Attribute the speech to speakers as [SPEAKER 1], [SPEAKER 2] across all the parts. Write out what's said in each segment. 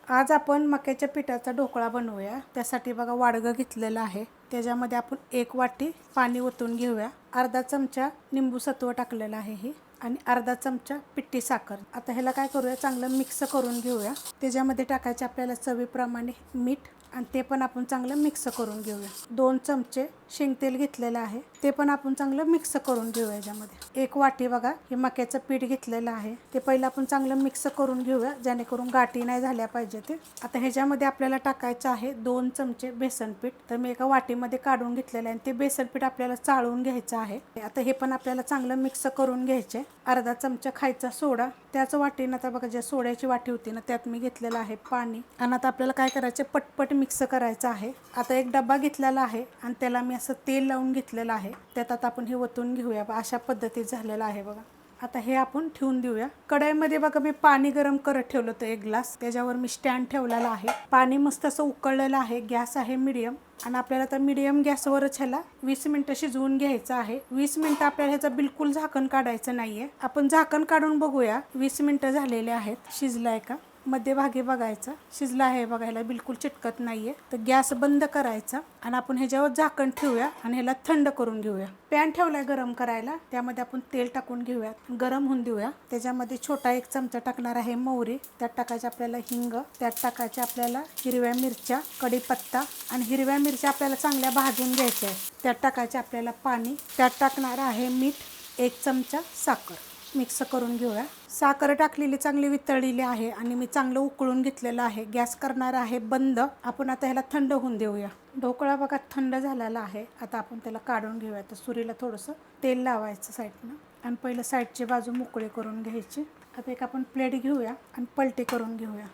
[SPEAKER 1] आज आपण मक्याच्या पिठाचा ढोकळा बनवूया। त्यासाठी बघा वाडगं घेतलेलं आहे। त्याच्यामध्ये आपण 1 वाटी पाणी ओतून घेऊया। अर्धा चमचा लिंबू सत्व टाकलेलं आहे हे आणि अर्धा चमचा पिठी साखर। आता ह्याला काय करूया, चांगलं मिक्स करून घेऊया। त्याच्यामध्ये टाकायचे आपल्याला चवीप्रमाणे मीठ आणि ते पण आपण चांगलं मिक्स करून घेऊया। 2 चमचे शेंगतेल घेतलेलं आहे, ते पण आपण चांगलं मिक्स करून घेऊया। याच्यामध्ये 1 वाटी बघा हे मक्याचं पीठ घेतलेलं आहे, ते पहिलं आपण चांगलं मिक्स करून घेऊया जेणेकरून गाठी नाही झाल्या पाहिजे ते। आता ह्याच्यामध्ये आपल्याला टाकायचं आहे 2 चमचे बेसन पीठ। तर मी एका वाटीमध्ये काढून घेतलेलं आहे, ते बेसन पीठ आपल्याला चाळून घ्यायचं आहे। आता हे पण आपल्याला चांगलं मिक्स करून घ्यायचे। अर्धा चमचा खायचा सोडा, त्याच वाटीनं आता बघा ज्या सोड्याची वाटी होती ना त्यात मी घेतलेलं आहे पाणी। आणि आता आपल्याला काय करायचं, पटपट मिक्स करायचं आहे। आता एक डब्बा घेतलेला आहे आणि त्याला मी असं तेल लावून घेतलेलं आहे। त्यात आता आपण हे ओतून घेऊया। अशा पद्धतीत झालेलं आहे बघा। आता हे आपण ठेवून देऊया। कढईमध्ये बघा मी पाणी गरम करत ठेवलं होतं 1 ग्लास, त्याच्यावर मी स्टँड ठेवलेला आहे। पाणी मस्त असं उकळलेलं आहे। गॅस आहे मीडियम आणि आपल्याला तर मीडियम गॅसवरच ह्याला 20 मिनिटं शिजवून घ्यायचं आहे। 20 मिनिटं आपल्याला ह्याचं बिलकुल झाकण काढायचं नाहीये। आपण झाकण काढून बघूया 20 मिनिटं झालेले आहेत, शिजलाय का। मध्यभागी बघायचं शिजला आहे बघा, ह्याला बिलकुल चिटकत नाहीये। तर गॅस बंद करायचा आणि आपण ह्याच्यावर झाकण ठेवूया आणि ह्याला थंड करून घेऊया। पॅन ठेवलाय गरम करायला, त्यामध्ये आपण तेल टाकून घेऊया, गरम होऊन देऊया। त्याच्यामध्ये छोटा 1 चमचा टाकणार आहे मोहरी, त्यात टाकायचे आपल्याला हिंग, त्यात टाकायचे आपल्याला हिरव्या मिरच्या, कढीपत्ता आणि हिरव्या मिरच्या आपल्याला चांगल्या भाजून घ्यायच्या आहे। त्यात टाकायचे आपल्याला पाणी, त्यात टाकणार आहे मीठ, 1 चमचा साखर, मिक्स करून घेऊया। साखर टाकलेली चांगली वितळलेली आहे आणि मी चांगलं उकळून घेतलेलं आहे। गॅस करणार आहे बंद। आपण आता ह्याला थंड होऊन देऊया। ढोकळा बघा थंड झालेला आहे। आता आपण त्याला काढून घेऊया। तर सुरीला थोडंसं तेल लावायचं साईडनं आणि पहिलं साईडची बाजू मोकळी करून घ्यायची। आता एक आपण प्लेट घेऊया आणि पलटी करून घेऊया।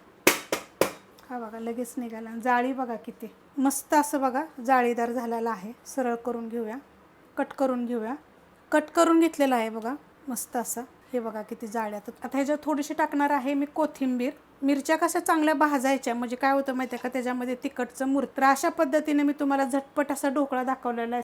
[SPEAKER 1] हा बघा लगेच निघाला। जाळी बघा किती मस्त असं बघा जाळीदार झालेला आहे। सरळ करून घेऊया, कट करून घेऊया। कट करून घेतलेला आहे बघा मस्त असं। हे बघा किती जाळ्यात। आता ह्याच्यात थोडीशी टाकणार आहे मी कोथिंबीर। मिरच्या कशा चांगल्या भाजायच्या, म्हणजे काय होतं माहिती आहे का, त्याच्यामध्ये तिखटचं मुरतं। अशा पद्धतीने मी तुम्हाला झटपट असा ढोकळा दाखवलेला आहे।